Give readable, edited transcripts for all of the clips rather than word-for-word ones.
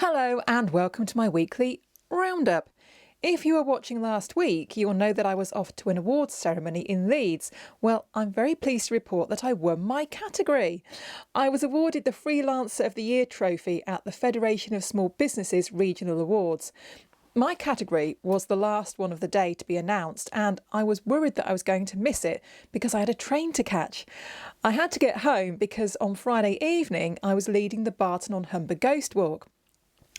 Hello and welcome to my weekly Roundup. If you were watching last week, you'll know that I was off to an awards ceremony in Leeds. Well, I'm very pleased to report that I won my category. I was awarded the Freelancer of the Year trophy at the Federation of Small Businesses Regional Awards. My category was the last one of the day to be announced, and I was worried that I was going to miss it because I had a train to catch. I had to get home because on Friday evening I was leading the Barton-on-Humber Ghost Walk.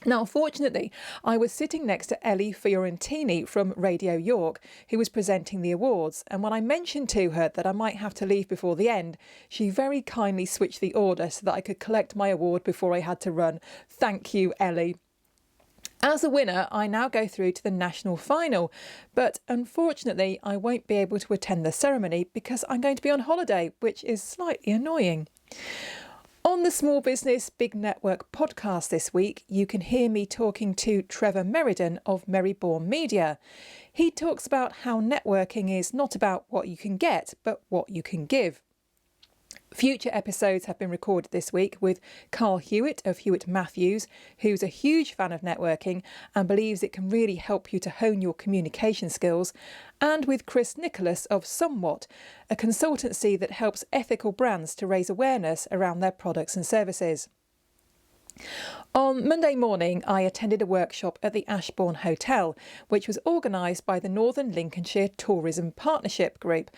Now, fortunately, I was sitting next to Ellie Fiorentini from Radio York, who was presenting the awards, and when I mentioned to her that I might have to leave before the end, she very kindly switched the order so that I could collect my award before I had to run. Thank you, Ellie. As a winner, I now go through to the national final, but unfortunately I won't be able to attend the ceremony because I'm going to be on holiday, which is slightly annoying. On the Small Business Big Network podcast this week, you can hear me talking to Trevor Meriden of Merrybourne Media. He talks about how networking is not about what you can get, but what you can give. Future episodes have been recorded this week with Carl Hewitt of Hewitt Matthews, who's a huge fan of networking and believes it can really help you to hone your communication skills, and with Chris Nicholas of Somewhat, a consultancy that helps ethical brands to raise awareness around their products and services. On Monday morning, I attended a workshop at the Ashbourne Hotel, which was organised by the Northern Lincolnshire Tourism Partnership Group.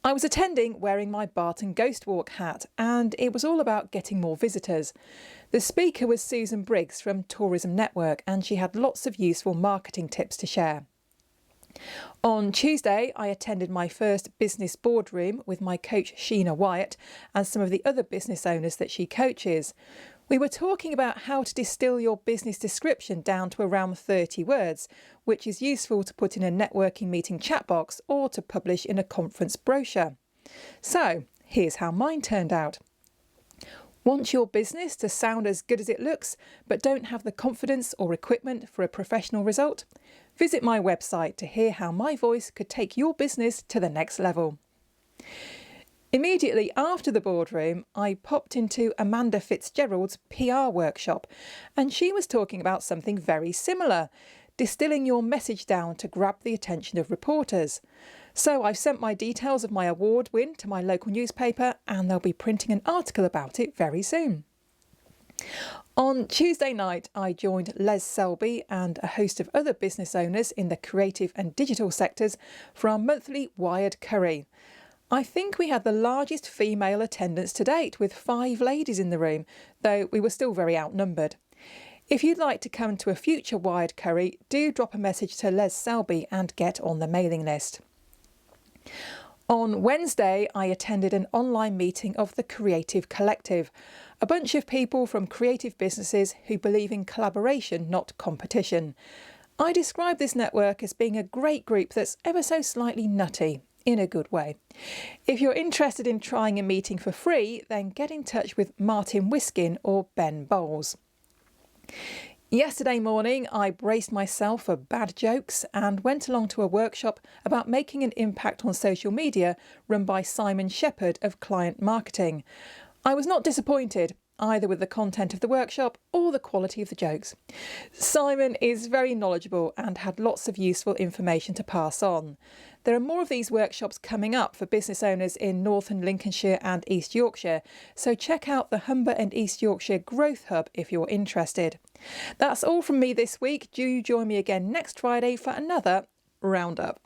I was attending wearing my Barton Ghost Walk hat, and it was all about getting more visitors. The speaker was Susan Briggs from Tourism Network, and she had lots of useful marketing tips to share. On Tuesday, I attended my first business boardroom with my coach Sheena Wyatt and some of the other business owners that she coaches. We were talking about how to distill your business description down to around 30 words, which is useful to put in a networking meeting chat box or to publish in a conference brochure. So, here's how mine turned out. Want your business to sound as good as it looks, but don't have the confidence or equipment for a professional result? Visit my website to hear how my voice could take your business to the next level. Immediately after the boardroom, I popped into Amanda Fitzgerald's PR workshop, and she was talking about something very similar, distilling your message down to grab the attention of reporters. So I've sent my details of my award win to my local newspaper, and they'll be printing an article about it very soon. On Tuesday night, I joined Les Selby and a host of other business owners in the creative and digital sectors for our monthly Wired Curry. I think we had the largest female attendance to date, with 5 ladies in the room, though we were still very outnumbered. If you'd like to come to a future Wired Curry, do drop a message to Les Selby and get on the mailing list. On Wednesday, I attended an online meeting of the Creative Collective, a bunch of people from creative businesses who believe in collaboration, not competition. I describe this network as being a great group that's ever so slightly nutty, in a good way. If you're interested in trying a meeting for free, then get in touch with Martin Wiskin or Ben Bowles. Yesterday morning, I braced myself for bad jokes and went along to a workshop about making an impact on social media run by Simon Shepherd of Client Marketing. I was not disappointed, either with the content of the workshop or the quality of the jokes. Simon is very knowledgeable and had lots of useful information to pass on. There are more of these workshops coming up for business owners in Northern Lincolnshire and East Yorkshire, so check out the Humber and East Yorkshire Growth Hub if you're interested. That's all from me this week. Do join me again next Friday for another Roundup.